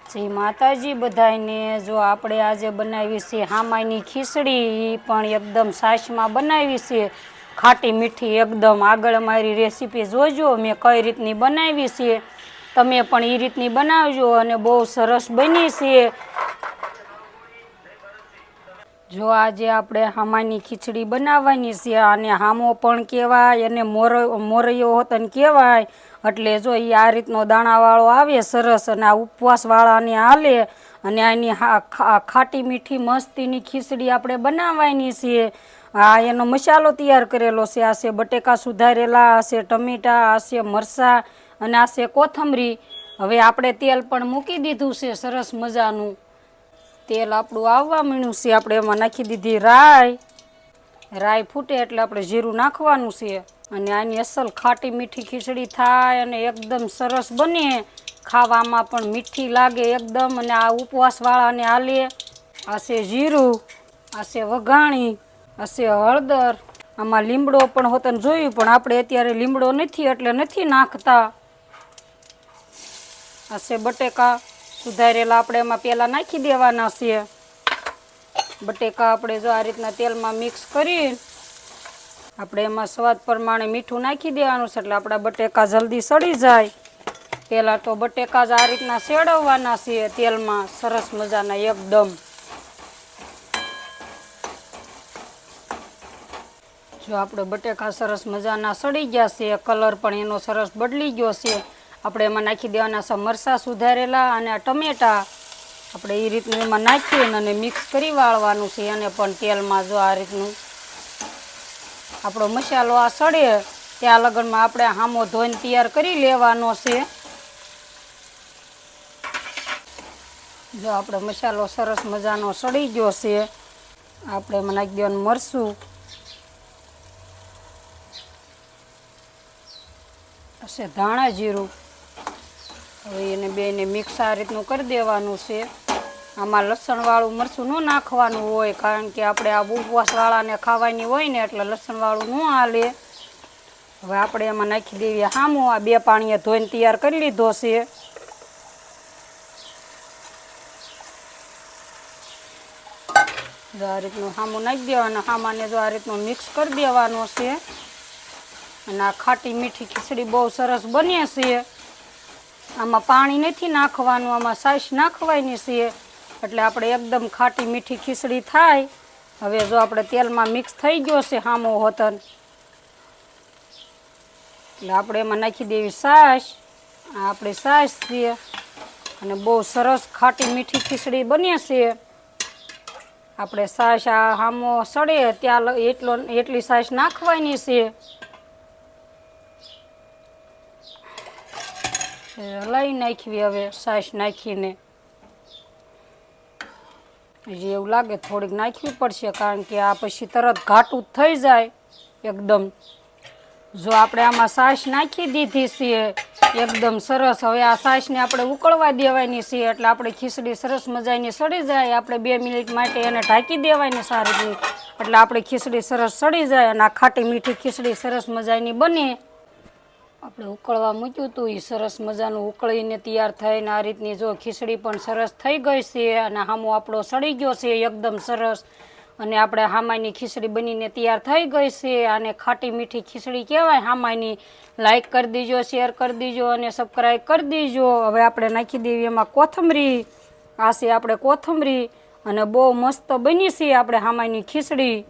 જય માતાજી બધાને। જો આપણે આજે બનાવી છે હામાઈની ખીચડી, પણ એકદમ સાસમાં બનાવી છે, ખાટી મીઠી એકદમ। આગળ મારી રેસીપી જોજો મેં કઈ રીતની બનાવી છે, તમે પણ એ રીતની બનાવજો અને બહુ સરસ બની છે। જો આજે આપણે હામાની ખીચડી બનાવવાની છે, અને હામો પણ કહેવાય અને મોરૈયો હોતન કહેવાય। એટલે જો એ આ રીતનો દાણાવાળો આવે સરસ, અને આ ઉપવાસવાળાને હાલે, અને આની ખાટી મીઠી મસ્તીની ખીચડી આપણે બનાવવાની છે। આ એનો મસાલો તૈયાર કરેલો છે, આ છે બટેકા સુધારેલા, આ છે ટમેટા, આ છે મરચાં, અને આ છે કોથમરી। હવે આપણે તેલ પણ મૂકી દીધું છે સરસ મજાનું। તેલ આપણું આવવા માંડ્યું છે, આપણે એમાં નાખી દીધી રાઈ ફૂટે એટલે આપણે જીરું નાખવાનું છે, અને આની અસલ ખાટી મીઠી ખીચડી થાય અને એકદમ સરસ બને, ખાવામાં પણ મીઠી લાગે એકદમ, અને આ ઉપવાસવાળાને હાલે। આ છે જીરું, આ છે વઘાણી, આ છે હળદર, આમાં લીમડો પણ હોતન જોયું, પણ આપણે અત્યારે લીમડો નથી એટલે નથી નાખતા। આ છે બટેકા સુધારેલા, આપણે એમાં પહેલાં નાખી દેવાના છે। બટેકા આપણે જો આ રીતના તેલમાં મિક્સ કરી આપણે એમાં સ્વાદ પ્રમાણે મીઠું નાખી દેવાનું છે, એટલે આપણા બટેકા જલ્દી સડી જાય। પહેલાં તો બટેકા જ આ રીતના શેડવવાના છે તેલમાં સરસ મજાના એકદમ। જો આપણે બટેકા સરસ મજાના સડી ગયા છે, કલર પણ એનો સરસ બદલી ગયો છે, આપણે એમાં નાખી દેવાના છે મરચાં સુધારેલા, અને આ ટમેટા આપણે એ રીતનું એમાં નાખીને અને મિક્સ કરી વાળવાનું છે એને પણ તેલમાં। જો આ રીતનું આપણો મસાલો આ સડે ત્યાં લગનમાં આપણે હામો ધોઈને તૈયાર કરી લેવાનો છે। જો આપણે મસાલો સરસ મજાનો સડી ગયો છે, આપણે એમાં નાખી દેવાનું મરચું, છે ધાણા જીરું। હવે એને બેને મિક્સ આ રીતનું કરી દેવાનું છે। આમાં લસણવાળું મરચું ન નાખવાનું હોય, કારણ કે આપણે આ ઉપવાસવાળાને ખાવાની હોય ને, એટલે લસણવાળું ન હાલે। હવે આપણે એમાં નાખી દેવી હામો, આ 2 પાણીએ ધોઈને તૈયાર કરી લીધો છે। જો આ રીતનું હામું નાખી દેવાનું, હામાને જો આ રીતનું મિક્સ કરી દેવાનો છે, અને આ ખાટી મીઠી ખીચડી બહુ સરસ બને છે। આમાં પાણી નથી નાખવાનું, આમાં છાશ નાખવાની છે, એટલે આપણે એકદમ ખાટી મીઠી ખીચડી થાય। હવે જો આપણે તેલમાં મિક્સ થઈ ગયો છે હામો હોતન, એટલે આપણે એમાં નાખી દેવી છાશ। આ આપણી છાશ છે, અને બહુ સરસ ખાટી મીઠી ખીચડી બને છે। આપણે છાશ આ હામો સડે ત્યાં એટલી છાશ નાખવાની છે। હલાવી નાખવી હવે છાશ નાખીને। હજી એવું લાગે થોડીક નાખવી પડશે, કારણ કે આ પછી તરત ઘાટું થઈ જાય એકદમ। જો આપણે આમાં છાશ નાખી દીધી છે એકદમ સરસ, હવે આ છાશને આપણે ઉકળવા દેવાની છે, એટલે આપણે ખીચડી સરસ મજાની સડી જાય। આપણે 2 મિનિટ માટે એને ઢાંકી દેવાની સારી, એટલે આપણી ખીચડી સરસ સડી જાય, અને આ ખાટી મીઠી ખીચડી સરસ મજાની બને। આપણે ઉકળવા મૂક્યું હતું એ સરસ મજાનું ઉકળીને તૈયાર થઈને આ રીતની જો ખીચડી પણ સરસ થઈ ગઈ છે, અને હામો આપણો સડી ગયો છે એકદમ સરસ, અને આપણે હામાની ખીચડી બનીને તૈયાર થઈ ગઈ છે। આને ખાટી મીઠી ખીચડી કહેવાય હામાની। લાઈક કરી દીજો, શેર કરી દીજો, અને સબસ્ક્રાઈબ કરી દીજો। હવે આપણે નાખી દેવી એમાં કોથમરી, આ છે આપણે કોથમરી, અને બહુ મસ્ત બની છે આપણે હામાની ખીચડી।